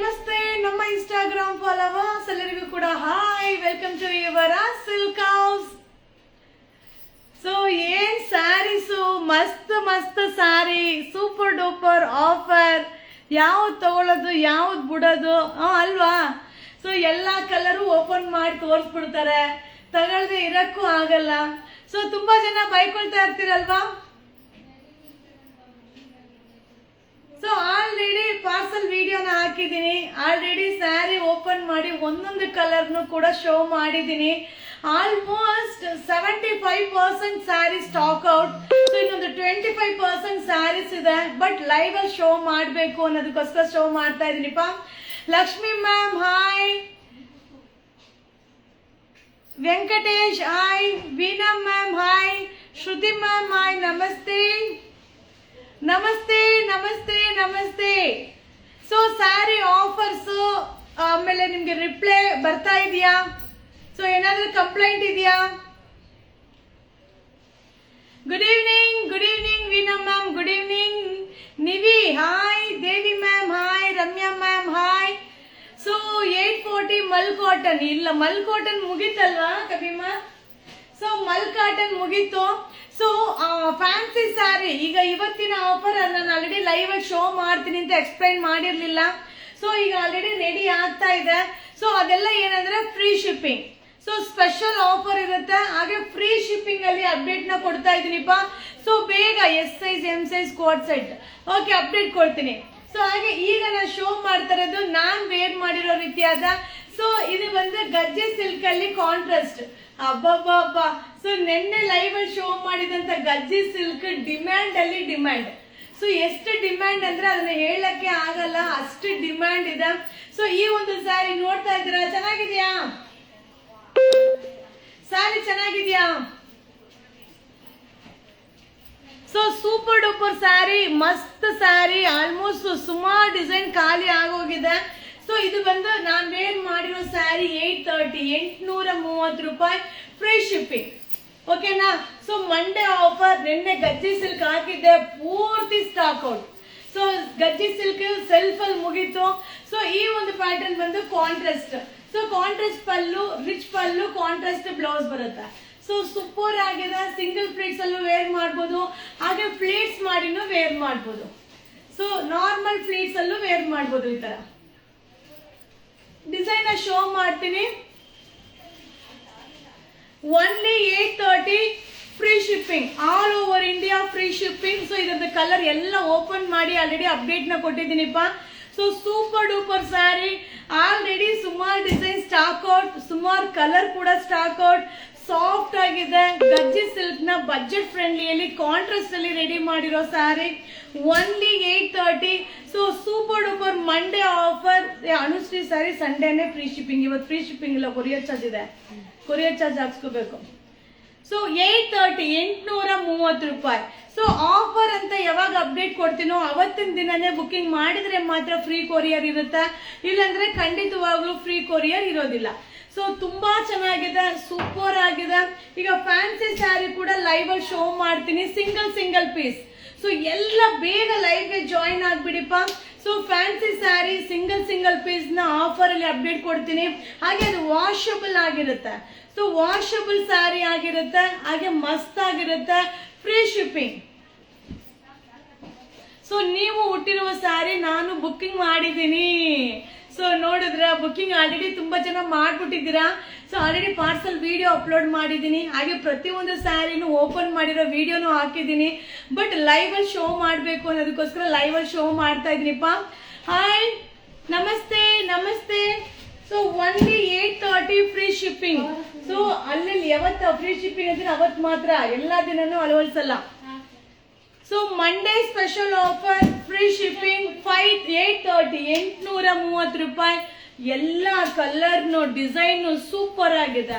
ನಮಸ್ತೆ ನಮ್ಮ Instagram followers ಎಲ್ಲರಿಗೂ ಕೂಡ hi, welcome to your silk house. So ಏನ್ ಸ್ಯಾರೀಸು, ಮಸ್ತ್ ಮಸ್ತ್ ಸ್ಯಾರಿ, ಸೂಪರ್ ಡೂಪರ್ ಆಫರ್. ಯಾವ್ದು ತಗೊಳ್ಳೋದು ಯಾವ್ದು ಬಿಡೋದು ಅಲ್ವಾ? ಸೊ ಎಲ್ಲಾ ಕಲರು ಓಪನ್ ಮಾಡಿ ತೋರಿಸ್ಬಿಡ್ತಾರೆ, ತಗೊಳ್ದೆ ಇರಕ್ಕೂ ಆಗಲ್ಲ. ಸೊ ತುಂಬಾ ಜನ ಬೈಕೊಳ್ತಾ ಇರ್ತೀರಲ್ವಾ? ಸೊ ಆಲ್ರೆಡಿ ಪಾರ್ಸಲ್ ವಿಡಿಯೋನ ಹಾಕಿದ್ದೀನಿ, ಆಲ್ರೆಡಿ ಸ್ಯಾರಿ ಓಪನ್ ಮಾಡಿ ಒಂದೊಂದು ಕಲರ್ನು ಕೂಡ ಶೋ ಮಾಡಿದ್ದೀನಿ. Almost 75% sari stock out. So ಇನ್ನೊಂದು 25% ಸ್ಯಾರೀಸ್ ಇದೆ, ಬಟ್ ಲೈವ್ ಅಲ್ಲಿ ಶೋ ಮಾಡಬೇಕು ಅನ್ನೋದಕ್ಕೋಸ್ಕರ ಶೋ ಮಾಡ್ತಾ ಇದೀನಿಪ್ಪ. Lakshmi ma'am hi, Venkatesh hi, Veena ma'am hi, Shruti ma'am hi, ನಮಸ್ತೆ ನಮಸ್ತೆ ನಮಸ್ತೆ ನಮಸ್ತೆ. ಸೊ ಸ್ಯಾರಿ ಆಫರ್ಸ್, ಆಮೇಲೆ ನಿಮ್ಗೆ ರಿಪ್ಲೈ ಬರ್ತಾ ಇದೆಯಾ? ಸೊ ಏನಾದ್ರೂ ಕಂಪ್ಲೇಂಟ್ ಇದೆಯಾ? Good evening Veena ma'am, good evening. Nivi hi, Devi ma'am hi, Ramya ma'am hi. So 840 mul cotton, ಇಲ್ಲ ಮಲ್ ಕಾಟನ್ ಮುಗೀತಲ್ವಾ ಕವಿಮಾ? ಸೊ ಮಲ್ ಕಾಟನ್ ಮುಗೀತು. ಸೊ ಫ್ಯಾನ್ಸಿ ಸ್ಯಾರಿ ಈಗ ಇವತ್ತಿನ ಆಫರ್ ನಾನು ಆಲ್ರೆಡಿ ಲೈವ್ ಅಲ್ಲಿ ಶೋ ಮಾಡ್ತೀನಿ ಅಂತ ಎಕ್ಸ್ಪ್ಲೈನ್ ಮಾಡಿರ್ಲಿಲ್ಲ. ಸೊ ಈಗ ಆಲ್ರೆಡಿ ರೆಡಿ ಆಗ್ತಾ ಇದೆ. ಸೊ ಅದೆಲ್ಲ ಏನಂದ್ರೆ free shipping. So special offer ಇರುತ್ತೆ, ಹಾಗೆ ಫ್ರೀ ಶಿಪ್ಪಿಂಗ್ ಅಲ್ಲಿ ಅಪ್ಡೇಟ್ ನ ಕೊಡ್ತಾ ಇದೀನಿಪ್ಪ. ಸೊ ಬೇಗ S size M size coat set okay update ಕೊಡ್ತೀನಿ. ಸೊ ಹಾಗೆ ಈಗ ನಾನು ಶೋ ಮಾಡ್ತಾ ಇರೋದು ನಾನ್ ವೇರ್ ಮಾಡಿರೋ ರೀತಿಯಾದ. ಸೊ ಇದು ಬಂದು ಗಜ್ಜೆ ಸಿಲ್ಕ್ ಅಲ್ಲಿ ಕಾಂಟ್ರಾಸ್ಟ್. ಅಬ್ಬಬ್ಬ. ಸೊ ನಿನ್ನೆ ಲೈವ್ ಅಲ್ಲಿ ಶೋ ಮಾಡಿದಂತ ಗಜ್ಜಿ ಸಿಲ್ಕ್ ಡಿಮ್ಯಾಂಡ್ ಅಲ್ಲಿ ಡಿಮ್ಯಾಂಡ್. ಸೊ ಎಷ್ಟು ಡಿಮ್ಯಾಂಡ್ ಅಂದ್ರೆ ಅದನ್ನ ಹೇಳಕ್ಕೆ ಆಗಲ್ಲ, ಅಷ್ಟು ಡಿಮ್ಯಾಂಡ್ ಇದೆ. ಸೊ ಈ ಒಂದು ಸ್ಯಾರಿ ನೋಡ್ತಾ ಇದ್ದೀರಾ, ಚೆನ್ನಾಗಿದ್ಯಾ ಸ್ಯಾರಿ? ಚೆನ್ನಾಗಿದ್ಯಾ? ಸೊ ಸೂಪರ್ ಡೂಪರ್ ಸ್ಯಾರಿ, ಮಸ್ತ್ ಸ್ಯಾರಿ. ಆಲ್ಮೋಸ್ಟ್ ಸುಮಾರು ಡಿಸೈನ್ ಖಾಲಿ ಆಗೋಗಿದೆ. ಸೊ ಇದು ಬಂದು ನಾನ್ ವೇರ್ ಮಾಡಿರೋ ಸ್ಯಾರಿ 830 ರೂಪಾಯಿ ಫ್ರೀ ಶಿಪ್ಪಿಂಗ್. ಓಕೆನಾ? So Monday offer. ನಿನ್ನೆ ಗಜ್ಜಿ ಸಿಲ್ಕ್ ಹಾಕಿದ್ದೆ, ಪೂರ್ತಿ stock out. So gajji silk self ಅಲ್ಲಿ ಮುಗೀತು. ಸೊ ಈ ಒಂದು ಪ್ಯಾಟರ್ನ್ ಬಂದು contrast. So contrast pallu, rich pallu, contrast blouse ಬರುತ್ತೆ. ಸೊ ಸೂಪರ್ ಆಗಿದೆ. ಸಿಂಗಲ್ ಪ್ಲೇಟ್ಸ್ ಅಲ್ಲೂ ವೇರ್ ಮಾಡ್ಬೋದು, ಹಾಗೆ ಪ್ಲೇಟ್ಸ್ ಮಾಡಿನೂ ವೇರ್ ಮಾಡ್ಬೋದು. ಸೊ ನಾರ್ಮಲ್ ಪ್ಲೇಟ್ಸ್ ಅಲ್ಲೂ ವೇರ್ ಮಾಡ್ಬೋದು. ಈ ತರ ಡಿಸೈನ್ ಶೋ ಮಾಡ್ತೀನಿ. Only 830 free shipping, all over India free shipping. So ಇದ್ರದ್ದು ಕಲರ್ ಎಲ್ಲ ಓಪನ್ ಮಾಡಿ ಆಲ್ರೆಡಿ ಅಪ್ಡೇಟ್ ನ ಕೊಟ್ಟಿದ್ದೀನಿಪ್ಪ. So super duper sari, already ಸುಮಾರು ಡಿಸೈನ್ ಸ್ಟಾಕ್ ಔಟ್, ಸುಮಾರು ಕಲರ್ ಕೂಡ ಸ್ಟಾಕ್ ಔಟ್. ಸಾಫ್ಟ್ ಆಗಿದೆ, ಗಜ್ಜಿ ಸಿಲ್ಕ್ ನ ಬಜೆಟ್ ಫ್ರೆಂಡ್ಲಿಯಲ್ಲಿ ಕಾಂಟ್ರಾಸ್ಟ್ ಅಲ್ಲಿ ರೆಡಿ ಮಾಡಿರೋ sari. Only 830. So super duper Monday offer. Anushree sari ಸಂಡೇನೆ ಫ್ರೀ ಶಿಪ್ಪಿಂಗ್. ಇವತ್ತು ಫ್ರೀ ಶಿಪ್ಪಿಂಗ್ ಇಲ್ಲ, ಕೊರಿಯರ್ ಚಾರ್ಜ್ ಇದೆ, ಕೊರಿಯರ್ ಚಾರ್ಜ್ ಹಾಕ್ಸ್ಕೋಬೇಕು. ಸೊ 830 ರೂಪಾಯಿ. ಸೊ ಆಫರ್ ಅಂತ ಯಾವಾಗ ಅಪ್ಡೇಟ್ ಕೊಡ್ತೀನೋ ಅವತ್ತಿನ ದಿನನೇ ಬುಕಿಂಗ್ ಮಾಡಿದ್ರೆ ಮಾತ್ರ ಫ್ರೀ ಕೊರಿಯರ್ ಇರುತ್ತೆ, ಇಲ್ಲಾಂದ್ರೆ ಖಂಡಿತವಾಗ್ಲೂ ಫ್ರೀ ಕೊರಿಯರ್ ಇರೋದಿಲ್ಲ. ಸೊ ತುಂಬಾ ಚೆನ್ನಾಗಿದೆ, ಸೂಪರ್ ಆಗಿದೆ. ಈಗ ಫ್ಯಾನ್ಸಿ ಸ್ಯಾರಿ ಕೂಡ ಲೈವ್ ಅಲ್ಲಿ ಶೋ ಮಾಡ್ತೀನಿ, ಸಿಂಗಲ್ ಪೀಸ್. ಸೊ ಎಲ್ಲ ಬೇಗ ಲೈವ್ ಗೆ ಜಾಯಿನ್ ಆಗ್ಬಿಡಿಪ್ಪ. So fancy sari single piece ನ ಆಫರ್ ಅಲ್ಲಿ ಅಪ್ಡೇಟ್ ಕೊಡ್ತೀನಿ. ಹಾಗೆ ಅದು ವಾಷಬಲ್ ಆಗಿರುತ್ತೆ. ಸೊ ವಾಷಬಲ್ ಸ್ಯಾರಿ ಆಗಿರುತ್ತೆ, ಹಾಗೆ ಮಸ್ತ್ ಆಗಿರುತ್ತೆ, ಫ್ರೀ ಶಿಪ್ಪಿಂಗ್. ಸೊ ನೀವು ಹುಟ್ಟಿರುವ ಸ್ಯಾರಿ ನಾನು ಬುಕ್ಕಿಂಗ್ ಮಾಡಿದ್ದೀನಿ. ಸೊ ನೋಡಿದ್ರ ಬುಕ್ಕಿಂಗ್ ಆಲ್ರೆಡಿ ತುಂಬಾ ಜನ ಮಾಡ್ಬಿಟ್ಟಿದ್ದೀರಾ. So already parcel video upload ಮಾಡಿದ್ದೀನಿ, ಹಾಗೆ ಪ್ರತಿಯೊಂದು ಸ್ಯಾರಿನೂ ಓಪನ್ ಮಾಡಿರೋ ವಿಡಿಯೋನು ಹಾಕಿದ್ದೀನಿ. ಬಟ್ ಲೈವ್ ಅಲ್ಲಿ ಶೋ ಮಾಡಬೇಕು ಅನ್ನೋದಕ್ಕೋಸ್ಕರ ಲೈವ್ ಅಲ್ಲಿ ಶೋ ಮಾಡ್ತಾ ಇದೀನಿಪ್ಪ. ಹಾಯ್, ನಮಸ್ತೆ ನಮಸ್ತೆ. So only 830 free shipping. So ಅಲ್ಲಿ ಯಾವತ್ತು ಫ್ರೀ ಶಿಪ್ಪಿಂಗ್ ಅಂದ್ರೆ ಅವತ್ ಮಾತ್ರ, ಎಲ್ಲಾ ದಿನನೂ ಅಳವಡಿಸಲ್ಲ. So Monday special offer, free shipping 830 ರೂಪಾಯಿ. ಎಲ್ಲ ಕಲರ್ ಡಿಸೈನ್ ಸೂಪರ್ ಆಗಿದೆ.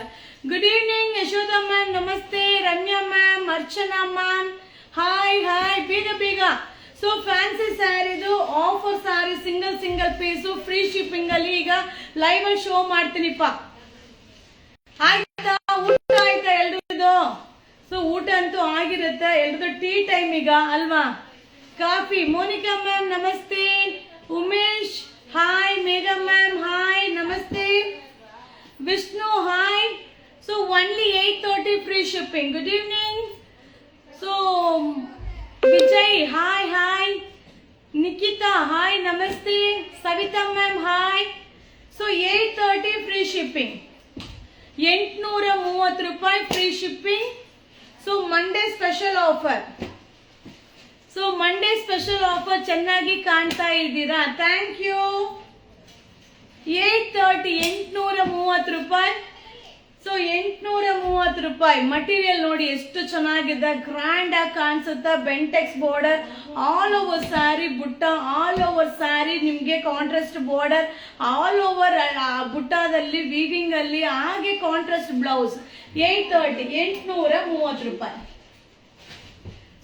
ಗುಡ್ ಈವ್ನಿಂಗ್ ಯಶೋಧ ಮ್ಯಾಮ್, ನಮಸ್ತೆ. Ramya ma'am, Archana ma'am hi hi. ಬೇಗ. ಸೊ ಫ್ಯಾನ್ಸಿ ಸ್ಯಾರಿದು offer sari single piece free shipping ಅಲ್ಲಿ ಈಗ ಲೈವ್ ಅಲ್ಲಿ ಶೋ ಮಾಡ್ತೀನಿಪ್ಪ. ಆಯ್ತಾ? ಊಟ ಆಯ್ತಾ ಎಲ್ರದ್ದು? ಸೊ ಊಟ ಅಂತೂ ಆಗಿರುತ್ತೆ, ಎಲ್ರದ್ದು ಟೀ ಟೈಮ್ ಈಗ ಅಲ್ವಾ? ಕಾಫಿ. ಮೋನಿಕಾ ಮ್ಯಾಮ್ ನಮಸ್ತೆ. Umesh hi. Savita ma'am, hi, namaste. Vishnu, hi. So only 8:30 free shipping. Good evening. So Vijay, hi. Nikita, hi, namaste. Savita ma'am, hi. So 8:30 free shipping. 830 ರೂಪಾಯಿ free shipping. So Monday special offer. ಚೆನ್ನಾಗಿ ಕಾಣ್ತಾ ಇದ್ದೀರಾ, thank you. 830 830 ರೂಪಾಯಿ. So 830 ರೂಪಾಯಿ. Material ನೋಡಿ ಎಷ್ಟು ಚೆನ್ನಾಗಿದೆ, grand ಆಗಿ ಕಾಣಿಸುತ್ತಾ. Bentex border all over sari, butta all over sari, ನಿಮ್ಗೆ ಕಾಂಟ್ರಾಸ್ಟ್ ಬಾರ್ಡರ್ ಆಲ್ ಓವರ್ ಬುಟ್ಟದಲ್ಲಿ ವೀವಿಂಗ್ ಅಲ್ಲಿ, ಹಾಗೆ ಕಾಂಟ್ರಾಸ್ಟ್ ಬ್ಲೌಸ್. 830 830 ರೂಪಾಯಿ.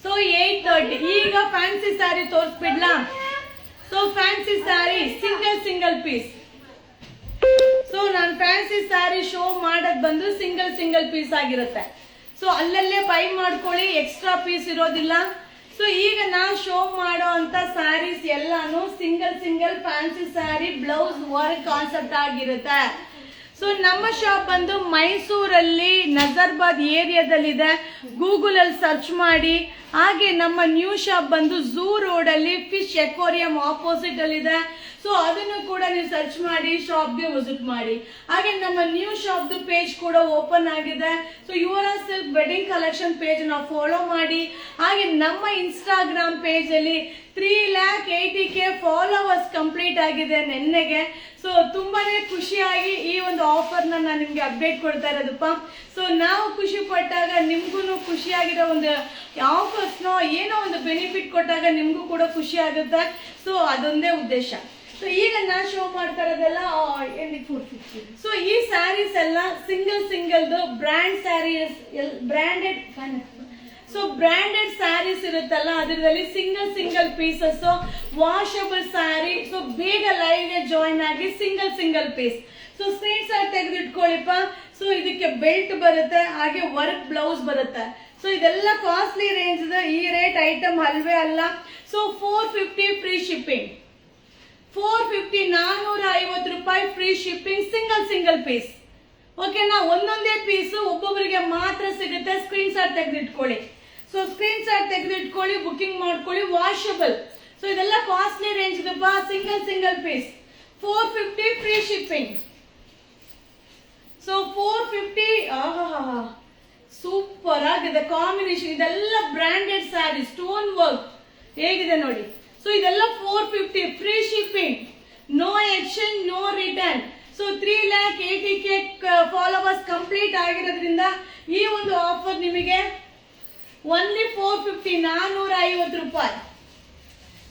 ಸೊ 830. ಈಗ ಫ್ಯಾನ್ಸಿ ಸ್ಯಾರಿ ತೋರಿಸ್ಬಿಡ್ಲಾ? So fancy sari single piece. So ನಾನು ಫ್ಯಾನ್ಸಿ ಸ್ಯಾರಿ ಶೋ ಮಾಡೋದ್ ಬಂದು ಸಿಂಗಲ್ ಪೀಸ್ ಆಗಿರುತ್ತೆ. ಸೊ ಅಲ್ಲಲ್ಲೇ ಬೈ ಮಾಡ್ಕೊಳ್ಳಿ, ಎಕ್ಸ್ಟ್ರಾ ಪೀಸ್ ಇರೋದಿಲ್ಲ. ಸೊ ಈಗ ನಾವು ಶೋ ಮಾಡೋ ಅಂತ ಸ್ಯಾರೀಸ್ ಎಲ್ಲಾನು single fancy sari blouse work concept ಆಗಿರುತ್ತೆ. ಸೊ ನಮ್ಮ ಶಾಪ್ ಬಂದು ಮೈಸೂರಲ್ಲಿ ನಜರ್ಬಾದ್ ಏರಿಯಾದಲ್ಲಿದೆ. ಗೂಗಲ್ ಅಲ್ಲಿ ಸರ್ಚ್ ಮಾಡಿ. ಹಾಗೆ ನಮ್ಮ ನ್ಯೂ ಶಾಪ್ ಬಂದು ಝೂ ರೋಡ್ ಅಲ್ಲಿ ಫಿಶ್ ಎಕ್ವೇರಿಯಂ ಆಪೋಸಿಟ್ ಅಲ್ಲಿ ಇದೆ. ಸೊ ಅದನ್ನು ಕೂಡ ನೀವು ಸರ್ಚ್ ಮಾಡಿ ಶಾಪ್ಗೆ ವಿಸಿಟ್ ಮಾಡಿ. ಹಾಗೆ ನಮ್ಮ ನ್ಯೂ ಶಾಪ್ ಪೇಜ್ ಕೂಡ ಓಪನ್ ಆಗಿದೆ. So your silk wedding collection page ನಾವು ಫಾಲೋ ಮಾಡಿ. ಹಾಗೆ ನಮ್ಮ ಇನ್ಸ್ಟಾಗ್ರಾಮ್ ಪೇಜ್ ಅಲ್ಲಿ 3,80,000 ಫಾಲೋವರ್ಸ್ ಕಂಪ್ಲೀಟ್ ಆಗಿದೆ ನೆನ್ನೆಗೆ. ಸೊ ತುಂಬಾನೇ ಖುಷಿಯಾಗಿ ಈ ಒಂದು ಆಫರ್ ನಾನು ನಿಮ್ಗೆ ಅಪ್ಡೇಟ್ ಕೊಡ್ತಾ ಇರೋದಪ್ಪ. ಸೊ ನಾವು ಖುಷಿ ಪಟ್ಟಾಗ ನಿಮ್ಗೂ ಖುಷಿಯಾಗಿರೋ ಒಂದು ಆಫರ್ಸ್ ಏನೋ ಒಂದು ಬೆನಿಫಿಟ್ ಕೊಟ್ಟಾಗ ನಿಮ್ಗೂ ಕೂಡ ಖುಷಿ ಆಗುತ್ತೆ. ಸೊ ಅದೊಂದೇ ಉದ್ದೇಶ. ಸೊ ಈಗ ನಾ ಶೋ ಮಾಡ್ತಾ ಇರೋದೆಲ್ಲ 450. ಸೊ ಈ ಸ್ಯಾರೀಸ್ ಎಲ್ಲ single brand saris, branded. So branded saris ಇರುತ್ತಲ್ಲ, ಅದರಲ್ಲಿ single pieces washable sari. So ಬೇಗ ಲೈವ್ಗೆ ಜಾಯಿನ್ ಆಗಿ single piece. So screenshot ತೆಗೆದಿಟ್ಕೊಳ್ಳಿಪ್ಪ. ಸೊ ಇದಕ್ಕೆ ಬೆಲ್ಟ್ ಬರುತ್ತೆ, ಹಾಗೆ ವರ್ಕ್ ಬ್ಲೌಸ್ ಬರುತ್ತೆ. ಸೊ ಇದೆಲ್ಲ ಕಾಸ್ಟ್ಲಿ ರೇಂಜ್ ಇದೆ. ಈ ರೇಟ್ ಐಟಮ್ ಅಲ್ವೇ ಅಲ್ಲ. So 450 free shipping. 450 450 ರೂಪಾಯಿ ಫ್ರೀ ಶಿಪ್ಪಿಂಗ್. Single piece. ಓಕೆನಾ? ಒಂದೊಂದೇ ಪೀಸು ಒಬ್ಬೊಬ್ಬರಿಗೆ ಮಾತ್ರ ಸಿಗುತ್ತೆ. ಸ್ಕ್ರೀನ್ ಶಾಟ್ ತೆಗೆದಿಟ್ಕೊಳ್ಳಿ. ಸೊ ಸ್ಕ್ರೀನ್ ಶಾಟ್ ತೆಗೆದಿಟ್ಕೊಳ್ಳಿ, ಬುಕಿಂಗ್ ಮಾಡ್ಕೊಳ್ಳಿ. ವಾಷಬಲ್. ಸೊ ಇದೆಲ್ಲ ಕಾಸ್ಟ್ಲಿ ರೇಂಜ್ ಇದಪ್ಪ. Single piece 450 free shipping. So 450. Super ಆಗಿದೆ ಕಾಂಬಿನೇಷನ್. ಇದೆಲ್ಲ ಬ್ರಾಂಡೆಡ್ ಸ್ಯಾರಿ, ಸ್ಟೋನ್ ವರ್ಕ್ ಹೇಗಿದೆ ನೋಡಿ. ಸೊ ಇದೆಲ್ಲ 450 free shipping. No exchange, no return. So 3,80,000 followers complete ಆಗಿರೋದ್ರಿಂದ ಈ ಒಂದು ಆಫರ್ ನಿಮಗೆ ಓನ್ಲಿ 450 450 ರೂಪಾಯಿ.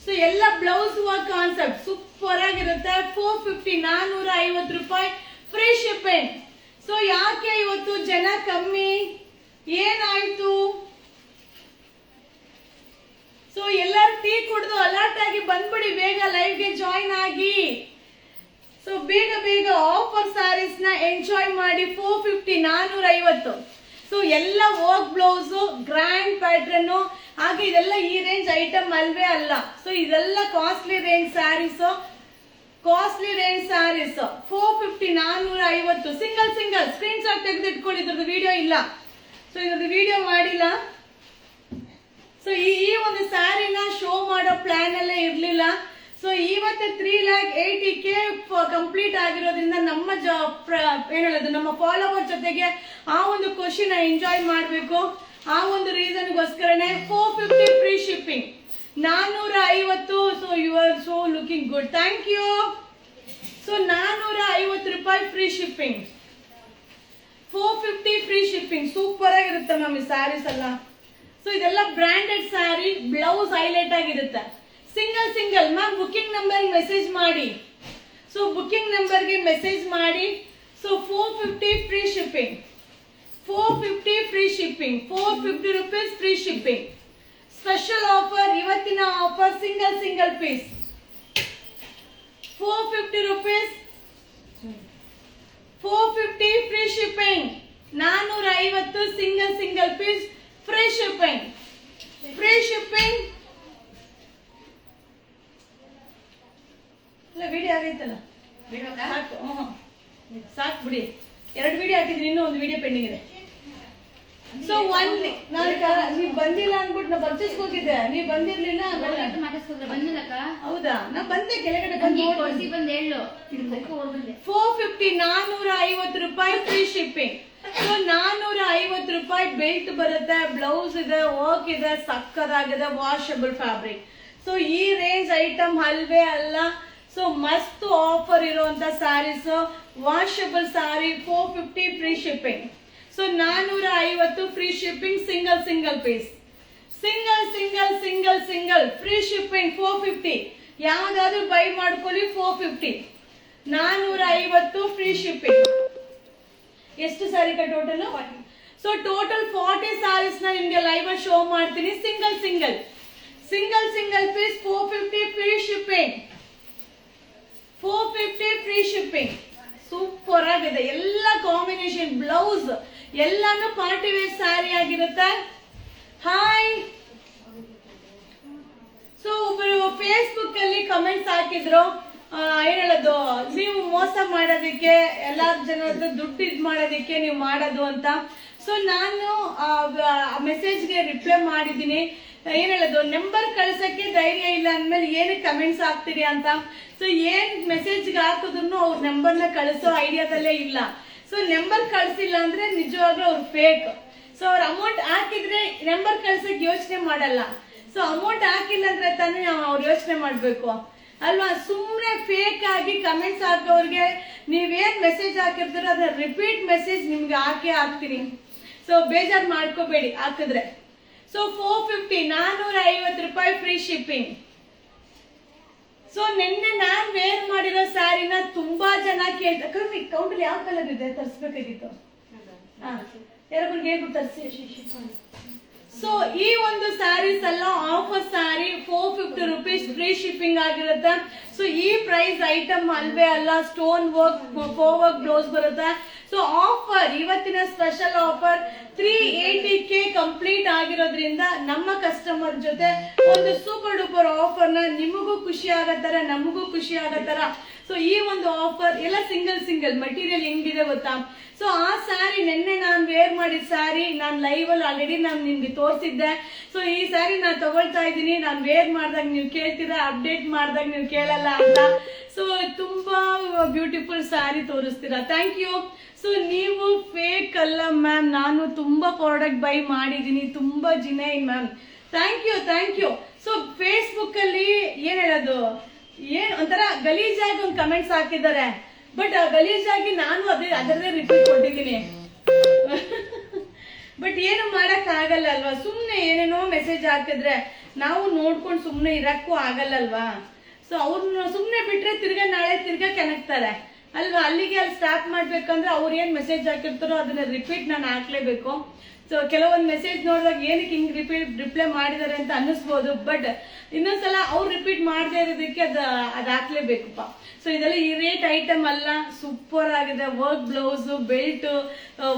ಸೊ ಎಲ್ಲ ಬ್ಲೌಸ್ ವರ್ಕ್ ಕಾನ್ಸೆಪ್ಟ್ ಸೂಪರ್ ಆಗಿರುತ್ತೆ. 450 450 ರೂಪಾಯಿ ಫ್ರೀ ಶಿಪ್ಪಿಂಗ್. ಸೊ ಯಾಕೆ ಇವತ್ತು ಜನ ಕಮ್ಮಿ, ಏನಾಯ್ತು? ಸೊ ಎಲ್ಲರೂ ಟೀ ಕುಡಿದು ಅಲರ್ಟ್ ಆಗಿ ಬಂದ್ಬಿಡಿ, ಬೇಗ ಲೈವ್ಗೆ ಜಾಯಿನ್ ಆಗಿ. ಸೊ ಬೇಗ ಆಫರ್ ಸ್ಯಾರೀಸ್ ನ ಎಂಜಾಯ್ ಮಾಡಿ. 450 450. ಸೊ ಎಲ್ಲ ವರ್ಕ್ ಬ್ಲೌಸ್, ಗ್ರ್ಯಾಂಡ್ ಪ್ಯಾಟ್ರನ್, ಹಾಗೆ ಇದೆಲ್ಲ ಈ ರೇಂಜ್ ಐಟಮ್ ಅಲ್ವೇ ಅಲ್ಲ. ಸೊ ಇದೆಲ್ಲ costly range saris. 450 450 single. Screenshot ತೆಗೆದಿಟ್ಕೊಳ್ಳಿ. ಇದ್ರದ್ದು ವಿಡಿಯೋ ಇಲ್ಲ. ಸೊ ಇದ್ರದ್ದು ವಿಡಿಯೋ ಮಾಡಿಲ್ಲ. ಸೊ ಈ ಒಂದು ಸ್ಯಾರಿನ ಶೋ ಮಾಡೋ ಪ್ಲಾನ್ ಎಲ್ಲ ಇರ್ಲಿಲ್ಲ. ಸೊ ಇವತ್ತು 3,80,000 ಕಂಪ್ಲೀಟ್ ಆಗಿರೋದ್ರಿಂದ ನಮ್ಮ ನಮ್ಮ ಫಾಲೋವರ್ ಜೊತೆಗೆ ಆ ಒಂದು ಖುಷಿನ ಎಂಜಾಯ್ ಮಾಡಬೇಕು. ಆ ಒಂದು ರೀಸನ್ಗೋಸ್ಕರನೇ 450 free shipping. 450. So you are so looking good, thank you. So 450 ರೂಪಾಯಿ free shipping. 450 free shipping. Super ಆಗಿರುತ್ತೆ ಮ್ಯಾಮ್ ಈ ಸ್ಯಾರೀಸ್ ಎಲ್ಲ. ಸೊ ಇದೆಲ್ಲ ಬ್ರಾಂಡೆಡ್ ಸ್ಯಾರಿ, ಬ್ಲೌಸ್ ಹೈಲೈಟ್ ಆಗಿರುತ್ತೆ. Single ma'am booking number message ಮಾಡಿ. ಸೊ ಬುಕಿಂಗ್ ನಂಬರ್ಗೆ ಮೆಸೇಜ್ ಮಾಡಿ. So 450 free shipping. 450 free shipping. 450 rupees free shipping. Special offer, ಇವತ್ತಿನ offer single piece 450 rupees. 450 free shipping. 450 single piece free shipping. Video ಆಗೈತಲ್ಲ. ಸಾಕು ಬಿಡಿ. 2 video ಹಾಕಿದ್ರಿ, ಇನ್ನೂ 1 ವಿಡಿಯೋ ಪೆಂಡಿಂಗ್ ಇದೆ. ಸೊ ಒನ್ಲಿ ನಾನು ನೀವ್ ಬಂದಿಲ್ಲ ಅನ್ಬಿಟ್ಟು ನಾ ಪರ್ಚೇಸ್ ಹೋಗಿದ್ದೆ, ನೀವ್ ಬಂದಿರ್ಲಿಲ್ಲ. ಹೌದಾ, ನಾ ಬಂದೆ ಕೆಳಗಡೆ ಬಂದು 450 450 ರೂಪಾಯಿ ಫ್ರೀ ಶಿಪ್ಪಿಂಗ್. ಸೊ 450 ರೂಪಾಯಿ ಬೆಲ್ಟ್ ಬರುತ್ತೆ, ಬ್ಲೌಸ್ ಇದೆ, ವರ್ಕ್ ಇದೆ, ಸಕ್ಕದಾಗಿದೆ, ವಾಷಬಲ್ ಫ್ಯಾಬ್ರಿಕ್. ಸೊ ಈ ರೇಂಜ್ ಐಟಮ್ ಅಲ್ವೇ ಅಲ್ಲ. ಸೊ ಮಸ್ತ್ ಆಫರ್ ಇರುವಂತ saris, washable sari 450 free shipping. So 450 free shipping, single piece, single free shipping 450. ಯಾವ್ದಾದ್ರು ಬೈ ಮಾಡ್ಕೊಳ್ಳಿ 450, 450 ಫ್ರೀ ಶಿಪ್ಪಿಂಗ್. ಎಷ್ಟು sari total? So total 40 saris ನ ನಿಮ್ಗೆ ಲೈವ್ ಶೋ ಮಾಡ್ತೀನಿ. Single piece 450 free shipping, 450 free shipping. Super ಆಗಿದೆ, ಎಲ್ಲ ಕಾಂಬಿನೇಷನ್, ಬ್ಲೌಸ್ ಎಲ್ಲಾನು ಪಾರ್ಟಿ ವೇರ್ ಸ್ಯಾರಿ ಆಗಿರುತ್ತೆ. ಹಾಯ್. ಸೊ ಒಬ್ಬರು ಫೇಸ್ಬುಕ್ ಅಲ್ಲಿ ಕಮೆಂಟ್ಸ್ ಹಾಕಿದ್ರು, ಏನ್ ಹೇಳೋದು, ನೀವು ಮೋಸ ಮಾಡೋದಿಕ್ಕೆ, ಎಲ್ಲಾ ಜನರದ್ದು ದುಡ್ಡು ಇದ್ ಮಾಡೋದಿಕ್ಕೆ ನೀವು ಮಾಡೋದು ಅಂತ. ಸೊ ನಾನು ಮೆಸೇಜ್ಗೆ ರಿಪ್ಲೈ ಮಾಡಿದ್ದೀನಿ. ಏನ್ ಹೇಳೋದು, ನಂಬರ್ ಕಳ್ಸಕ್ಕೆ ಧೈರ್ಯ ಇಲ್ಲ ಅಂದ್ಮೇಲೆ ಏನಕ್ಕೆ ಕಮೆಂಟ್ಸ್ ಹಾಕ್ತೀರಿ ಅಂತ. ಸೊ ಏನ್ ಮೆಸೇಜ್ಗೆ ಹಾಕಿದ್ರು ಅವ್ರ ನಂಬರ್ನ ಕಳಿಸೋ ಐಡಿಯಾದಲ್ಲೇ ಇಲ್ಲ. ಸೊ ನಂಬರ್ ಕಳ್ಸಿಲ್ಲ ಅಂದ್ರೆ ನಿಜವಾಗ್ಲೂ ಅವ್ರು ಫೇಕ್. ಸೊ ಅವ್ರ ಅಮೌಂಟ್ ಹಾಕಿದ್ರೆ ನಂಬರ್ ಕಳ್ಸಕ್ ಯೋಚನೆ ಮಾಡಲ್ಲ. ಸೊ ಅಮೌಂಟ್ ಹಾಕಿಲ್ಲ ಅಂದ್ರೆ ತಾನೇ ಅವ್ರು ಯೋಚನೆ ಮಾಡ್ಬೇಕು ಅಲ್ವಾ. ಸುಮ್ನೆ ಫೇಕ್ ಆಗಿ ಕಮೆಂಟ್ಸ್ ಹಾಕೋರ್ಗೆ ನೀವೇನ್ ಮೆಸೇಜ್ ಹಾಕಿರ್ತೀರೋ ಅದ್ರ ರಿಪೀಟ್ ಮೆಸೇಜ್ ನಿಮ್ಗೆ ಹಾಕ್ತೀನಿ. ಸೊ ಬೇಜಾರ್ ಮಾಡ್ಕೋಬೇಡಿ ಹಾಕಿದ್ರೆ. ಸೊ 450 450 ರೂಪಾಯಿ ಫ್ರೀ ಶಿಪ್ಪಿಂಗ್. ಸೊ ನಿನ್ನೆ ನಾನ್ ವೇರ್ ಮಾಡಿರೋ ಸ್ಯಾರಿನ ತುಂಬಾ ಜನ ಕೇಳ್ತಾರೆ, ಕೌಂಟಲ್ಲಿ ಯಾವ ಕಲರ್ ಇದೆ ತರಿಸ್ಬೇಕಾಗಿತ್ತು, ಯಾರೊಬ್ಬರಿಗೆ ಹೇಳ್ಬಿಟ್ಟು ತರಿಸಿ. ಸೊ ಈ ಒಂದು ಸ್ಯಾರೀಸ್ ಎಲ್ಲ offer sari 450 rupees free shipping ಆಗಿರುತ್ತೆ. ಸೊ ಈ ಪ್ರೈಸ್ ಐಟಮ್ ಅಲ್ವೇ ಅಲ್ಲ, ಸ್ಟೋನ್ ವರ್ಕ್, ವರ್ಕ್ ಬ್ಲೌಸ್ ಬರುತ್ತೆ. ಸೊ ಆಫರ್ ಇವತ್ತಿನ ಸ್ಪೆಷಲ್ ಆಫರ್ 380K ಕಂಪ್ಲೀಟ್ ಆಗಿರೋದ್ರಿಂದ ನಮ್ಮ ಕಸ್ಟಮರ್ ಜೊತೆ ಒಂದು ಸೂಪರ್ ಡೂಪರ್ ಆಫರ್ ನ ನಿಮಗೂ ಖುಷಿ ಆಗತ್ತರ, ನಮಗೂ ಖುಷಿ ಆಗತ್ತರ. ಸೊ ಈ ಒಂದು ಆಫರ್ ಎಲ್ಲ ಸಿಂಗಲ್ ಮಟೀರಿಯಲ್ ಹೆಂಗಿದೆ ಗೊತ್ತಾ. ಸೊ ಆ ಸ್ಯಾರಿ ನಿನ್ನೆ ನಾನು ವೇರ್ ಮಾಡಿದ ಸ್ಯಾರಿ ನಾನು ಲೈವ್ ಅಲ್ಲಿ ಆಲ್ರೆಡಿ ನಾನು ನಿಮ್ಗೆ ತೋರಿಸಿದ್ದೆ. ಸೊ ಈ ಸ್ಯಾರಿ ನಾನು ತಗೊಳ್ತಾ ಇದ್ದೀನಿ, ನಾನು ವೇರ್ ಮಾಡಿದಾಗ ನೀವು ಕೇಳ್ತೀರಾ, ಅಪ್ಡೇಟ್ ಮಾಡಿದಾಗ ನೀವು ಕೇಳಲ್ಲ ಅಂತ. ಸೊ ತುಂಬಾ ಬ್ಯೂಟಿಫುಲ್ ಸ್ಯಾರಿ ತೋರಿಸ್ತೀರಾ, ಥ್ಯಾಂಕ್ ಯು. ಸೊ ನೀವು ಫೇಕ್ ಅಲ್ಲ ಮ್ಯಾಮ್, ನಾನು ತುಂಬಾ ಪ್ರಾಡಕ್ಟ್ ಬೈ ಮಾಡಿದೀನಿ, ತುಂಬಾ genuine ma'am, thank you. So Facebook ಅಲ್ಲಿ ಏನ್ ಹೇಳೋದು, ಏನ್ ಒಂಥರ ಗಲೀಜಾಗಿ ಒಂದು ಕಮೆಂಟ್ಸ್ ಹಾಕಿದ್ದಾರೆ, ಬಟ್ ಆ ಗಲೀಜಾಗಿ ನಾನು ಅದರದೇ ರಿಪೀಟ್ ಕೊಟ್ಟಿದ್ದೀನಿ. ಬಟ್ ಏನು ಮಾಡಕ್ ಆಗಲ್ಲ ಅಲ್ವಾ, ಸುಮ್ನೆ ಏನೇನೋ ಮೆಸೇಜ್ ಹಾಕಿದ್ರೆ ನಾವು ನೋಡ್ಕೊಂಡು ಸುಮ್ನೆ ಇರಕ್ಕೂ ಆಗಲ್ಲ ಅಲ್ವಾ. ಸೊ ಅವ್ರನ್ನ ಸುಮ್ನೆ ಬಿಟ್ರೆ ನಾಳೆ ತಿರ್ಗಾ ಕೆಣಕ್ತಾರೆ ಅಲ್ವಾ. ಅಲ್ಲಿಗೆ ಅಲ್ಲಿ ಸ್ಟಾಪ್ ಮಾಡ್ಬೇಕಂದ್ರೆ ಅವ್ರು ಏನ್ ಮೆಸೇಜ್ ಹಾಕಿರ್ತಾರೋ ಅದನ್ನ ರಿಪೀಟ್ ನಾನು ಹಾಕ್ಲೇಬೇಕು. ಸೊ ಕೆಲವೊಂದು ಮೆಸೇಜ್ ನೋಡಿದಾಗ ಏನಕ್ಕೆ ಹಿಂಗ್ ರಿಪ್ಲೈ ಮಾಡಿದಾರೆ ಅಂತ ಅನ್ನಿಸ್ಬೋದು, ಬಟ್ ಇನ್ನೊಂದ್ಸಲ ಅವ್ರು ರಿಪೀಟ್ ಮಾಡದೇ ಇರೋದಕ್ಕೆ ಅದ್ ಹಾಕ್ಲೇಬೇಕಪ್ಪ. ಸೊ ಇದೆಲ್ಲ ಈ ರೇಟ್ ಐಟಮ್ ಅಲ್ಲ, ಸೂಪರ್ ಆಗಿದೆ. Work blouse, belt,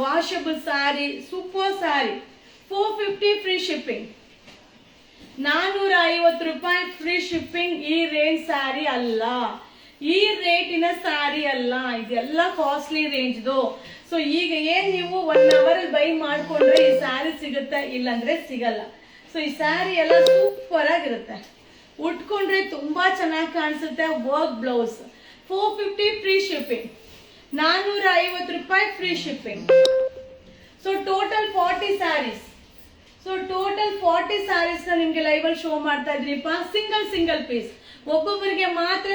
washable sari, super sari 450 free shipping, 450 ರೂಪಾಯಿ ಫ್ರೀ ಶಿಪ್ಪಿಂಗ್. ಈ ರೇಂಜ್ ಸ್ಯಾರಿ ಅಲ್ಲ, ಈ ರೇಟಿನ ಸ್ಯಾರಿ ಅಲ್ಲ, ಇದೆಲ್ಲ ಕಾಸ್ಟ್ಲಿ ರೇಂಜ್ದು. ಸೊ ಈಗ ಏನ್ ನೀವು 1 ಅವರ್ ಬೈ ಮಾಡ್ಕೊಂಡ್ರೆ ಈ ಸ್ಯಾರಿ ಸಿಗುತ್ತೆ, ಇಲ್ಲಾಂದ್ರೆ ಸಿಗಲ್ಲ. ಸೊ ಈ ಸ್ಯಾರಿ ಎಲ್ಲ ಸೂಪರ್ ಆಗಿರುತ್ತೆ, ಉಟ್ಕೊಂಡ್ರೆ ತುಂಬಾ ಚೆನ್ನಾಗಿ ಕಾಣಿಸುತ್ತೆ. ವರ್ಕ್ ಬ್ಲೌಸ್ 450 ಫ್ರೀ ಶಿಪ್ಪಿಂಗ್, 450 ರೂಪಾಯಿ free shipping. So total 40 saris. So total 40 saris ನ ನಿಮ್ಗೆ ಲೈವ್ ಅಲ್ಲಿ ಶೋ ಮಾಡ್ತಾ ಇದ್ರಿಪ್ಪ. ಸಿಂಗಲ್ ಪೀಸ್, ಒಬ್ಬೊಬ್ಬರಿಗೆ ಮಾತ್ರ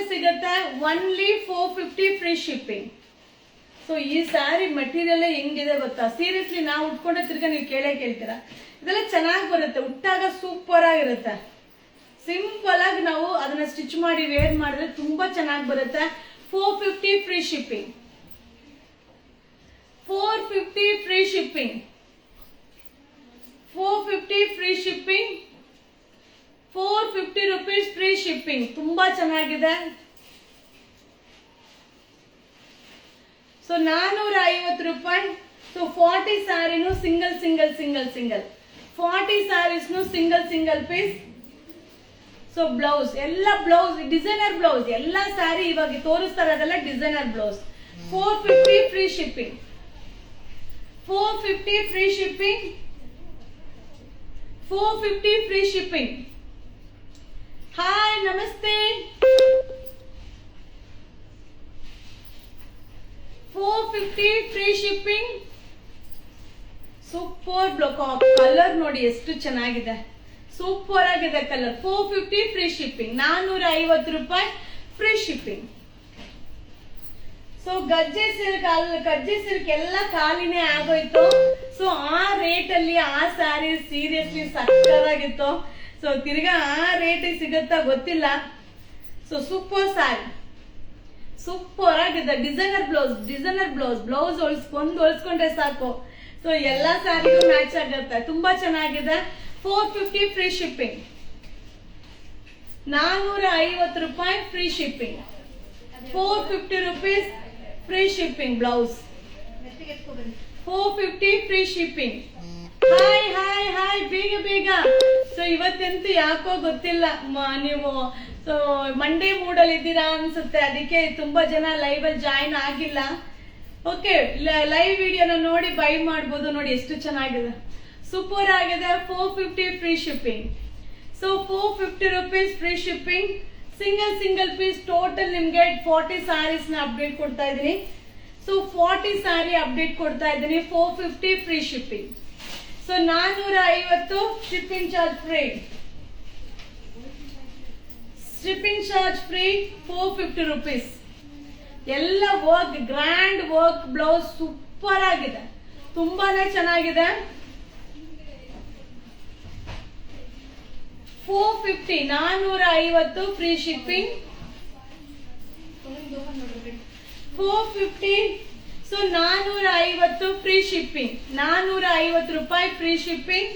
ಸಿಗತ್ತೆ, ಒನ್ಲಿ 450 ಫ್ರೀ ಶಿಪ್ಪಿಂಗ್. ಸೊ ಈ ಸ್ಯಾರಿ ಮೆಟೀರಿಯಲ್ ಹೆಂಗಿದೆ ಗೊತ್ತಾ, ಸೀರಿಯಸ್ಲಿ ನಾವು ಉಟ್ಕೊಂಡೆ ತಿರ್ಗಾ ನೀವು ಕೇಳ್ತೀರಾ. ಇದೆಲ್ಲ ಚೆನ್ನಾಗಿ ಬರುತ್ತೆ, ಉಟ್ಟಾಗ ಸೂಪರ್ ಆಗಿರುತ್ತೆ. ಸಿಂಪಲ್ ಆಗಿ ನಾವು ಅದನ್ನ ಸ್ಟಿಚ್ ಮಾಡಿ ವೇರ್ ಮಾಡಿದ್ರೆ ತುಂಬಾ ಚೆನ್ನಾಗಿ ಬರುತ್ತೆ. 450 free shipping, 450 free shipping, 450 free shipping, 450 rupees free shipping. ತುಂಬಾ ಚೆನ್ನಾಗಿದೆ. ಸೊ 450 ರೂಪಾಯಿ. ಸೊ 40 ಸ್ಯಾರಿನು ಸಿಂಗಲ್ 40 ಸ್ಯಾರೀಸ್ನು ಸಿಂಗಲ್ ಪೀಸ್. ಸೊ ಬ್ಲೌಸ್ ಎಲ್ಲ ಬ್ಲೌಸ್ ಡಿಸೈನರ್ ಬ್ಲೌಸ್ ಎಲ್ಲ ಸ್ಯಾರಿ ಇವಾಗ ತೋರಿಸ್ತಾ ಇರೋದೆಲ್ಲ designer blouse. 450 free shipping. 450 free shipping. 450 free shipping. Hi ನಮಸ್ತೆ. 450 ಫ್ರೀ ಶಿಪ್ಪಿಂಗ್. ಸೂಪರ್ ಕಲರ್ ನೋಡಿ ಎಷ್ಟು ಚೆನ್ನಾಗಿದೆ, ಸೂಪರ್ ಆಗಿದೆ ಕಲರ್. 450 free shipping. 450 ರೂಪಾಯಿ ಫ್ರೀ ಶಿಪ್ಪಿಂಗ್. ಸೊ ಗಜ್ಜೆ ಸಿಲ್ಕ್ ಎಲ್ಲ ಖಾಲಿನೇ ಆಗೋಯ್ತು. ಸೊ ಆ ರೇಟ್ ಅಲ್ಲಿ ಆ ಸ್ಯಾರಿ ಸೀರಿಯಸ್ಲಿ ಸಕ್ಕತ್ತಾಗಿತ್ತು. ಸೊ ತಿರ್ಗಾ ಆ ರೇಟ್ ಸಿಗುತ್ತಾ ಗೊತ್ತಿಲ್ಲ. ಸೊ ಸೂಪರ್ ಸ್ಯಾರಿ, ಸೂಪರ್ ಆಗಿದೆ. ಡಿಸೈನರ್ ಬ್ಲೌಸ್ ಹೊಲ್ಸ್ಕೊಂಡ್ರೆ ಸಾಕು. ಸೊ ಎಲ್ಲಾ ಸ್ಯಾರಿಗೂ ಮ್ಯಾಚ್ ಆಗುತ್ತೆ, ತುಂಬಾ ಚೆನ್ನಾಗಿದೆ. 450 ಫ್ರೀ ಶಿಪ್ಪಿಂಗ್. 450 ರೂಪಾಯಿ free shipping. 450 rupees free shipping blouse. 450 free shipping. Hi hi hi, ಬೇಗ. ಸೊ ಇವತ್ತೆಂತೂ ಯಾಕೋ ಗೊತ್ತಿಲ್ಲ, ನೀವು ಸೊ ಮಂಡೇ ಮೂಡಲ್ಲಿ ಇದ್ದೀರಾ ಅನ್ಸುತ್ತೆ, ಅದಕ್ಕೆ ತುಂಬಾ ಜನ ಲೈವ್ ಅಲ್ಲಿ ಜಾಯಿನ್ ಆಗಿಲ್ಲ. ಓಕೆ, ಲೈವ್ ವಿಡಿಯೋನ ನೋಡಿ ಬೈ ಮಾಡ್ಬೋದು. ನೋಡಿ ಎಷ್ಟು ಚೆನ್ನಾಗಿದೆ, ಸೂಪರ್ ಆಗಿದೆ. 450 free shipping. So 450 rupees free shipping. Single piece total ನಿಮ್ಗೆ 40 ಸ್ಯಾರೀಸ್ ನ ಅಪ್ಡೇಟ್ ಕೊಡ್ತಾ ಇದೀನಿ. ಸೊ 40 ಸ್ಯಾರಿ ಅಪ್ಡೇಟ್ ಕೊಡ್ತಾ ಇದ್ದೀನಿ. 450 free shipping. So 450 shipping charge free. Shipping charge free. 450 rupees. ಎಲ್ಲ work, grand work blouse super ಆಗಿದೆ, ತುಂಬಾನೇ ಚೆನ್ನಾಗಿದೆ. 450 450 free shipping. 450. So 450 free shipping. 450 ರೂಪಾಯಿ free shipping.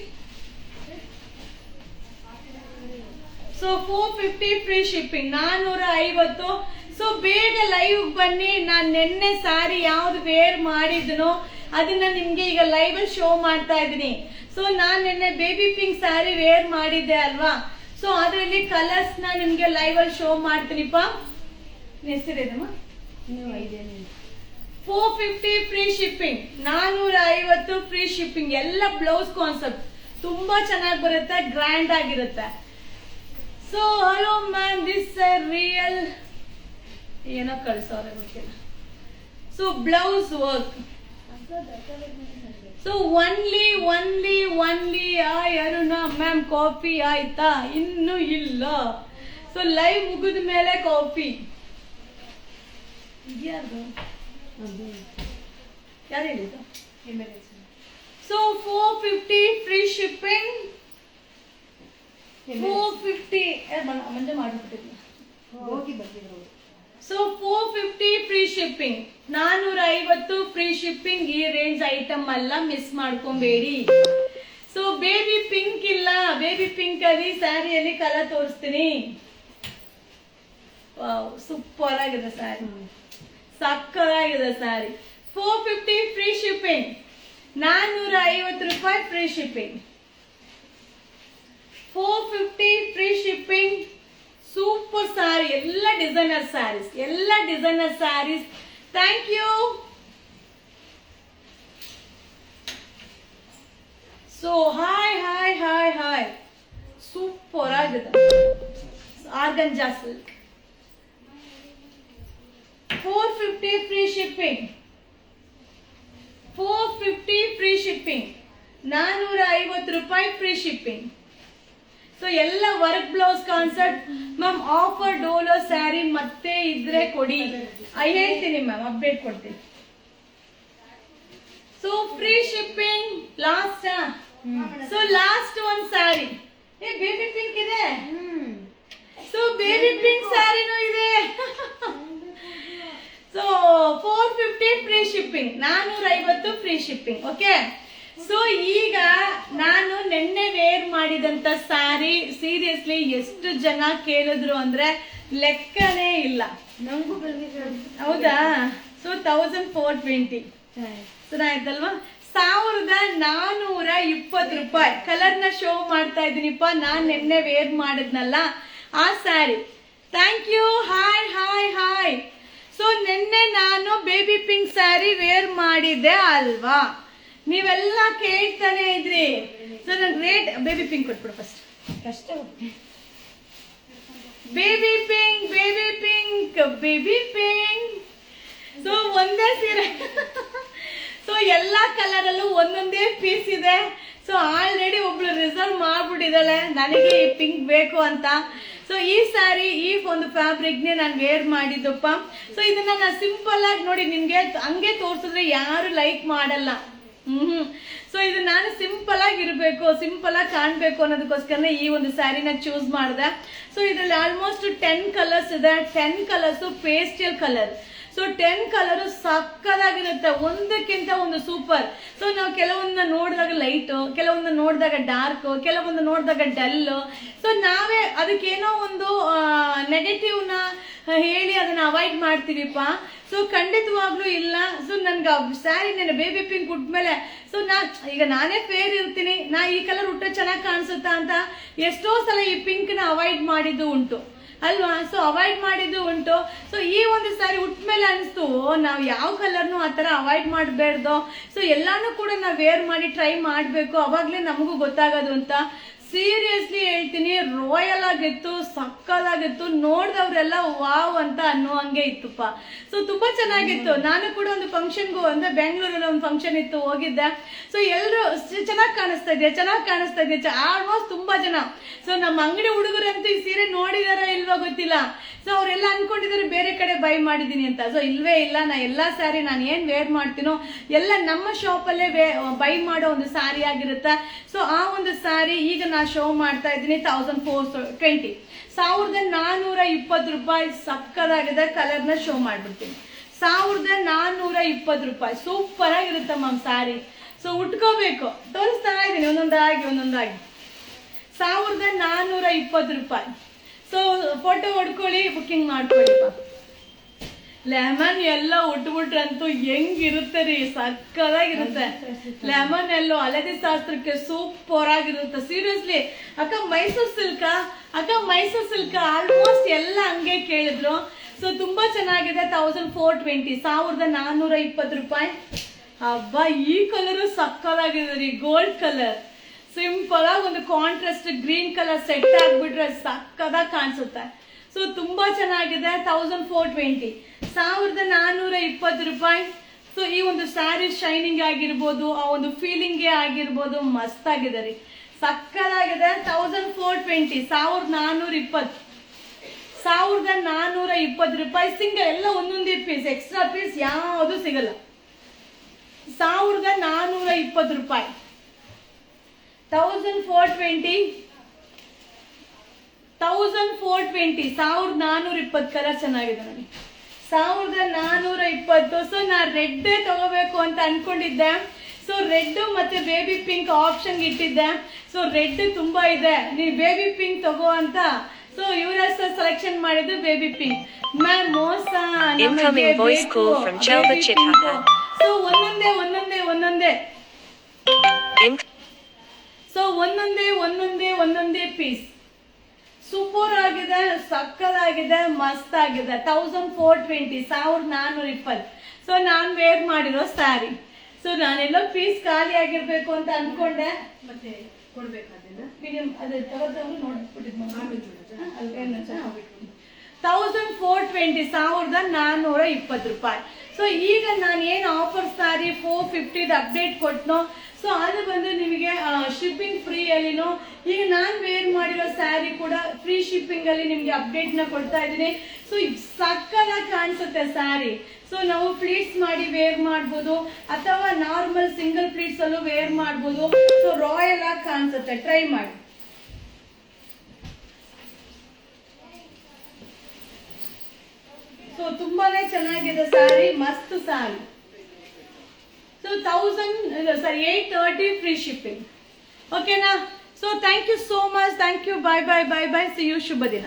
So 450 free shipping. 450. So ಬೇಗ ಲೈವ್ ಬನ್ನಿ. ನಾನು ನಿನ್ನೆ ಸ್ಯಾರಿ ಯಾವ್ದು ವೇರ್ ಮಾಡಿದ್ನೋ ಅದನ್ನ ನಿಮ್ಗೆ ಈಗ ಲೈವ್ ಅಲ್ಲಿ ಶೋ ಮಾಡ್ತಾ ಇದೀನಿ. ಸೊ ನಾನ್ ನಿನ್ನೆ ಬೇಬಿ ಪಿಂಕ್ ಸ್ಯಾರಿ ವೇರ್ ಮಾಡಿದ್ದೆ ಅಲ್ವಾ, ಸೊ ಅದರಲ್ಲಿ ಕಲರ್ಸ್ ನ ನಿಮ್ಗೆ ಲೈವ್ ಅಲ್ಲಿ ಶೋ ಮಾಡ್ತೀನಿಪ್ಪ. ಹೆಸರಿದಮ್ಮ 450 ಫ್ರೀ ಶಿಪ್ಪಿಂಗ್. 450 free shipping. ಎಲ್ಲ ಬ್ಲೌಸ್ ಕಾನ್ಸೆಪ್ಟ್ ತುಂಬಾ ಚೆನ್ನಾಗಿ ಬರುತ್ತೆ, ಗ್ರ್ಯಾಂಡ್ ಆಗಿರುತ್ತೆ. So hello ma'am, this real ಏನೋ ಕಳ್ಸೋರೆ ಗೊತ್ತಿಲ್ಲ. So blouse work. So only Aruna ma'am, coffee ಆಯ್ತಾ? ಇನ್ನು ಇಲ್ಲ. ಸೊ ಲೈವ್ ಮುಗಿದ ಮೇಲೆ ಕಾಫಿ. ಯಾರು ಹೇಳಿದ್ದು? So 450 free shipping. 450 ಮಂಜೆ ಮಾಡಿಬಿಟ್ಟಿದ್ವಿ. So 450 free shipping. 450 free shipping. ಈ ರೇಂಜ್ ಐಟಮ್ ಅಲ್ಲ, ಮಿಸ್ ಮಾಡ್ಕೊಂಬೇಡಿ. ಸೊ ಬೇಬಿ ಪಿಂಕ್ ಇಲ್ಲ, ಬೇಬಿ ಪಿಂಕ್ ಅಲ್ಲಿ ಸ್ಯಾರಿಯಲ್ಲಿ ಕಲರ್ ತೋರಿಸ್ತೀನಿ. ವಾವ್, ಸೂಪರ್ ಆಗಿದೆ ಸ್ಯಾರಿ, ಸಕ್ಕತ್ತಾಗಿದೆ ಸ್ಯಾರಿ. 450 free shipping. 450 ರೂಪಾಯಿ free shipping. 450 free shipping. Super sari, ಎಲ್ಲ designer saris. Thank you. So hi, super ಆಗಿದೆ. Organza silk. 450 free shipping. 450 free shipping. 450 ರೂಪಾಯಿ ಫ್ರೀ ಶಿಪ್ಪಿಂಗ್. ಸೊ ಎಲ್ಲ work blouse concept. Ma'am offer Dolo sari ಮತ್ತೆ ಇದ್ರೆ ಕೊಡಿ. ಹೇಳ್ತೀನಿ ಮ್ಯಾಮ್, ಅಪ್ಡೇಟ್ ಕೊಡ್ತೀನಿ. So free shipping. ಲಾಸ್ಟ್ ಒಂದ್ ಸ್ಯಾರಿ. ಬೇಬಿ ಪಿಂಕ್ ಇದೆ. ಸೊ ಬೇಬಿ ಪಿಂಕ್ ಸ್ಯಾರಿನೂ ಇದೆ. So 450 free shipping. 450 free shipping. Okay. So ಈಗ ನಾನು ನಿನ್ನೆ ವೇರ್ ಮಾಡಿದಂತ ಸ್ಯಾರಿ ಸೀರಿಯಸ್ಲಿ ಎಷ್ಟು ಜನ ಕೇಳಿದ್ರು ಅಂದ್ರೆ ಲೆಕ್ಕನೇ ಇಲ್ಲ. ಹೌದಾ? ಸೊ 1420 ಆಯ್ತಲ್ವಾ? 1420 ರೂಪಾಯಿ. ಕಲರ್ ನ ಶೋ ಮಾಡ್ತಾ ಇದೀನಿಪ್ಪ. ನಾನ್ ನಿನ್ನೆ ವೇರ್ ಮಾಡಿದ್ನಲ್ಲ ಆ sari. Thank you. Hi hi hi. So ನಿನ್ನೆ ನಾನು ಬೇಬಿ ಪಿಂಕ್ ಸ್ಯಾರಿ ವೇರ್ ಮಾಡಿದ್ದೆ ಅಲ್ವಾ, ನೀವೆಲ್ಲ ಕೇಳ್ತಾನೆ ಇದ್ರಿ. ಸೊ ನನ್ ರೇಟ್ ಬೇಬಿ ಪಿಂಕ್ ಕೊಟ್ಬಿಡು ಫಸ್ಟ್. ಕಷ್ಟ baby pink baby pink baby pink. So ಒಂದೇ ಸೀರೆ. ಸೊ ಎಲ್ಲಾ ಕಲರ್ ಅಲ್ಲೂ ಒಂದೊಂದೇ ಪೀಸ್ ಇದೆ. ಸೊ ಆಲ್ರೆಡಿ ಒಬ್ಳು ರಿಸರ್ವ್ ಮಾಡ್ಬಿಟ್ಟಿದ್ದಾಳೆ ನನಗೆ ಈ ಪಿಂಕ್ ಬೇಕು ಅಂತ. ಸೊ ಈ ಸ್ಯಾರಿ ಈ ಒಂದು ಫ್ಯಾಬ್ರಿಕ್ ನೇ ನಾನು ವೇರ್ ಮಾಡಿದ್ದಪ್ಪ. ಸೊ ಇದನ್ನ ನಾನು ಸಿಂಪಲ್ ಆಗಿ ನೋಡಿ, ನಿಮ್ಗೆ ಹಂಗೆ ತೋರ್ಸಿದ್ರೆ ಯಾರು ಲೈಕ್ ಮಾಡಲ್ಲ. ಸೊ ಇದು ನಾನು ಸಿಂಪಲ್ ಆಗಿ ಇರಬೇಕು, ಸಿಂಪಲ್ ಆಗಿ ಕಾಣ್ಬೇಕು ಅನ್ನೋದಕ್ಕೋಸ್ಕರ ಈ ಒಂದು ಸ್ಯಾರಿನ ಚೂಸ್ ಮಾಡಿದೆ. ಸೊ ಇದ್ರಲ್ಲಿ ಆಲ್ಮೋಸ್ಟ್ 10 ಕಲರ್ಸ್ ಇದೆ. 10 colours pastel colour. So 10 colour ಸಕ್ಕದಾಗಿರುತ್ತೆ, ಒಂದಕ್ಕಿಂತ ಒಂದು ಸೂಪರ್. ಸೊ ನಾವು ಕೆಲವೊಂದನ್ನ ನೋಡಿದಾಗ ಲೈಟ್, ಕೆಲವೊಂದನ್ನ ನೋಡಿದಾಗ ಡಾರ್ಕ್, ಕೆಲವೊಂದು ನೋಡಿದಾಗ ಡಲ್. ಸೊ ನಾವೇ ಅದಕ್ಕೇನೋ ಒಂದು ನೆಗೆಟಿವ್ ನ ಹೇಳಿ ಅದನ್ನ ಅವಾಯ್ಡ್ ಮಾಡ್ತೀವಿಪ್ಪ. ಸೊ ಖಂಡಿತವಾಗ್ಲೂ ಇಲ್ಲ. ಸೊ ನನ್ಗೆ ಸ್ಯಾರಿ ನೆನೆ ಬೇಬಿ ಪಿಂಕ್ ಉಟ್ಮೇಲೆ ಸೊ ಈಗ ನಾನೇ ಫೇರ್ ಇರ್ತೀನಿ, ನಾ ಈ ಕಲರ್ ಉಟ್ರೆ ಚೆನ್ನಾಗಿ ಕಾಣಿಸುತ್ತಾ ಅಂತ ಎಷ್ಟೋ ಸಲ ಈ ಪಿಂಕ್ ನ ಅವಾಯ್ಡ್ ಮಾಡಿದ್ದು ಉಂಟು ಅಲ್ವಾ. ಸೊ ಅವಾಯ್ಡ್ ಮಾಡಿದ್ದು ಉಂಟು. ಸೊ ಈ ಒಂದು ಸ್ಯಾರಿ ಉಟ್ಮೇಲೆ ಅನಿಸ್ತು ನಾವು ಯಾವ ಕಲರ್ನು ಆ ತರ ಅವಾಯ್ಡ್ ಮಾಡಬೇಡ್ದು. ಸೊ ಎಲ್ಲಾನು ಕೂಡ ನಾವು ವೇರ್ ಮಾಡಿ ಟ್ರೈ ಮಾಡಬೇಕು, ಅವಾಗ್ಲೇ ನಮಗೂ ಗೊತ್ತಾಗೋದು ಅಂತ. ಸೀರಿಯಸ್ಲಿ ಹೇಳ್ತೀನಿ, ರಾಯಲ್ ಆಗಿತ್ತು, ಸಕ್ಕದಾಗಿತ್ತು. ನೋಡ್ದವ್ರೆಲ್ಲ ವಾವ್ ಅಂತ ಅನ್ನೋ ಹಂಗೆ ಇತ್ತುಪ್ಪ. ಸೊ ತುಂಬಾ ಚೆನ್ನಾಗಿತ್ತು. ನಾನು ಕೂಡ ಒಂದು ಫಂಕ್ಷನ್ಗೂ ಅಂದ್ರೆ ಬೆಂಗಳೂರಲ್ಲಿ ಒಂದು ಫಂಕ್ಷನ್ ಇತ್ತು, ಹೋಗಿದ್ದೆ. ಸೊ ಎಲ್ಲರೂ ಚೆನ್ನಾಗಿ ಕಾಣಿಸ್ತಾ ಇದೆ, ಚೆನ್ನಾಗಿ ಕಾಣಿಸ್ತಾ ಇದೆ, ಆಲ್ಮೋಸ್ಟ್ ತುಂಬಾ ಜನ. ಸೊ ನಮ್ಮ ಅಂಗಡಿ ಹುಡುಗರಂತೂ ಈ ಸೀರೆ ನೋಡಿದಾರ ಇಲ್ವಾ ಗೊತ್ತಿಲ್ಲ. ಸೊ ಅವರೆಲ್ಲ ಅನ್ಕೊಂಡಿದ್ದಾರೆ ಬೇರೆ ಕಡೆ ಬೈ ಮಾಡಿದೀನಿ ಅಂತ. ಸೊ ಇಲ್ವೇ ಇಲ್ಲ, ನಾ ಎಲ್ಲಾ ಸ್ಯಾರಿ ನಾನು ಏನ್ ವೇರ್ ಮಾಡ್ತೀನೋ ಎಲ್ಲ ನಮ್ಮ ಶಾಪ್ ಅಲ್ಲೇ ಬೈ ಮಾಡೋ ಒಂದು ಸ್ಯಾರಿ ಆಗಿರುತ್ತೆ. ಸೊ ಆ ಒಂದು ಸ್ಯಾರಿ ಈಗ ನಾ ಶೋ ಮಾಡ್ತಾ ಇದ್ದೀನಿ 1420 1420 ರೂಪಾಯಿ. ಸಕ್ಕದಾಗಿದೆ. ಕಲರ್ ನ ಶೋ ಮಾಡ್ಬಿಡ್ತೀನಿ. 1420 ರೂಪಾಯಿ. ಸೂಪರ್ ಆಗಿರುತ್ತೆ ಮ್ಯಾಮ್ ಸ್ಯಾರಿ. ಸೊ ಉಟ್ಕೋಬೇಕು. ತೋರಿಸ್ತಾ ಇದ್ದೀನಿ ಒಂದೊಂದಾಗಿ 1420 ರೂಪಾಯಿ. ಸೊ ಫೋಟೋ ಹೊಡ್ಕೊಳ್ಳಿ, ಬುಕ್ಕಿಂಗ್ ಮಾಡ್ಕೊಳ್ಳಿಪ್ಪ. ಲೆಮನ್ ಎಲ್ಲ ಉಟ್ಬಿಟ್ರಂತೂ ಹೆಂಗಿರುತ್ತೆ ರೀ, ಸಕ್ಕದಾಗಿರುತ್ತೆ. ಲೆಮನ್ ಎಲ್ಲೋ ಹಳದಿ ಶಾಸ್ತ್ರಕ್ಕೆ ಸೂಪರ್ ಆಗಿರುತ್ತೆ. ಸೀರಿಯಸ್ಲಿ ಅಕ್ಕ ಮೈಸೂರ್ ಸಿಲ್ಕ, ಅಕ್ಕ ಮೈಸೂರ್ ಸಿಲ್ಕ ಆಲ್ಮೋಸ್ಟ್ ಎಲ್ಲ ಹಂಗೆ ಕೇಳಿದ್ರು. ಸೊ ತುಂಬಾ ಚೆನ್ನಾಗಿದೆ. 1420 1420 ರೂಪಾಯಿ. ಹಬ್ಬ ಈ ಕಲರ್ ಸಕ್ಕದಾಗಿದೆ ರೀ, ಗೋಲ್ಡ್ ಕಲರ್. ಸಿಂಪಲ್ ಆಗಿ ಒಂದು ಕಾಂಟ್ರಾಸ್ಟ್ ಗ್ರೀನ್ ಕಲರ್ ಸೆಟ್ ಆಗ್ಬಿಟ್ರೆ ಸಕ್ಕದಾಗಿ ಕಾಣಿಸುತ್ತೆ. ಸೊ ತುಂಬಾ ಚೆನ್ನಾಗಿದೆ. 1420 1420 ರೂಪಾಯಿ. ಸೊ ಈ ಒಂದು ಸ್ಯಾರಿ ಶೈನಿಂಗ್ ಆಗಿರ್ಬೋದು, ಆ ಒಂದು ಫೀಲಿಂಗ್ ಆಗಿರ್ಬೋದು, ಮಸ್ತ್ ಆಗಿದೆ ರೀ, ಸಕ್ಕದಾಗಿದೆ. 1420 1420 1420 ರೂಪಾಯಿ. ಸಿಂಗಲ್ ಎಲ್ಲ ಒಂದೊಂದೇ ಪೀಸ್, ಎಕ್ಸ್ಟ್ರಾ ಪೀಸ್ ಯಾವುದು ಸಿಗಲ್ಲ. 1420 ರೂಪಾಯಿ. 1420 1420 ಕಲರ್ ಚೆನ್ನಾಗಿದೆ ನೋಡಿ. 1420. ಸೊ ನಾ ರೆಡ್ ತಗೋಬೇಕು ಅಂತ ಅನ್ಕೊಂಡಿದ್ದೆ. ಸೊ ರೆಡ್ ಮತ್ತೆ ಬೇಬಿ ಪಿಂಕ್ ಆಪ್ಷನ್ ಇಟ್ಟಿದ್ದೆ. ಸೊ ರೆಡ್ ತುಂಬಾ ಇದೆ, ನೀವು ಬೇಬಿ ಪಿಂಕ್ ತಗೋ ಅಂತ. ಸೊ ಇವರ ಸೆಲೆಕ್ಷನ್ ಮಾಡಿದ್ದು ಬೇಬಿ ಪಿಂಕ್. ಮ್ಯಾಮ್ ಮೋಸ ಸೊ ಒಂದೊಂದೇ ಸೊ ಒಂದೊಂದೇ ಪೀಸ್. ಸೂಪರ್ ಆಗಿದೆ, ಸಕ್ಕದಾಗಿದೆ, ಮಸ್ತ್ ಆಗಿದೆ. 1420 1420. ಸೊ ನಾನ್ ವೇರ್ ಮಾಡಿರೋ ಸ್ಯಾರಿ. ಸೊ ನಾನೆಲ್ಲೋ ಪೀಸ್ ಖಾಲಿ ಆಗಿರ್ಬೇಕು ಅಂತ ಅನ್ಕೊಂಡೆ, ಮತ್ತೆ ಕೊಡ್ಬೇಕಾದ್ರೆ ಮೀಡಿಯಂ ಅದೇ ತಗೋದವ್ರು ನೋಡ್ಬಿಟ್ಟಿದ್ದೆ. 1420 1420 ರೂಪಾಯಿ. ಸೊ ಈಗ ನಾನು ಏನು ಆಫರ್ ಸ್ಯಾರಿ 450 ಅಪ್ಡೇಟ್ ಕೊಟ್ನೋ, ಸೊ ಅದು ಬಂದು ನಿಮಗೆ ಶಿಪ್ಪಿಂಗ್ ಫ್ರೀ ಅಲ್ಲಿನೋ. ಈಗ ನಾನು ವೇರ್ ಮಾಡಿರೋ ಸ್ಯಾರಿ ಕೂಡ ಫ್ರೀ ಶಿಪ್ಪಿಂಗ್ ಅಲ್ಲಿ ನಿಮ್ಗೆ ಅಪ್ಡೇಟ್ ನ ಕೊಡ್ತಾ ಇದ್ದೀನಿ. ಸೊ ಸಕ್ಕದಾಗಿ ಕಾಣಿಸುತ್ತೆ ಸ್ಯಾರಿ. ಸೊ ನಾವು ಪ್ಲೀಟ್ಸ್ ಮಾಡಿ ವೇರ್ ಮಾಡ್ಬೋದು, ಅಥವಾ ನಾರ್ಮಲ್ ಸಿಂಗಲ್ ಪ್ಲೀಟ್ಸ್ ಅಲ್ಲೂ ವೇರ್ ಮಾಡ್ಬೋದು. ಸೊ ರಾಯಲ್ ಆಗಿ ಕಾಣಿಸುತ್ತೆ, ಟ್ರೈ ಮಾಡಿ. ಸೊ ತುಂಬಾನೇ ಚೆನ್ನಾಗಿದೆ ಸ್ಯಾರಿ, ಮಸ್ತ್ ಸ್ಯಾರಿ. So 830 free shipping. ಓಕೆನಾ? So thank you so much. Thank you. Bye bye bye bye. See you. ಶುಭ ದಿನ.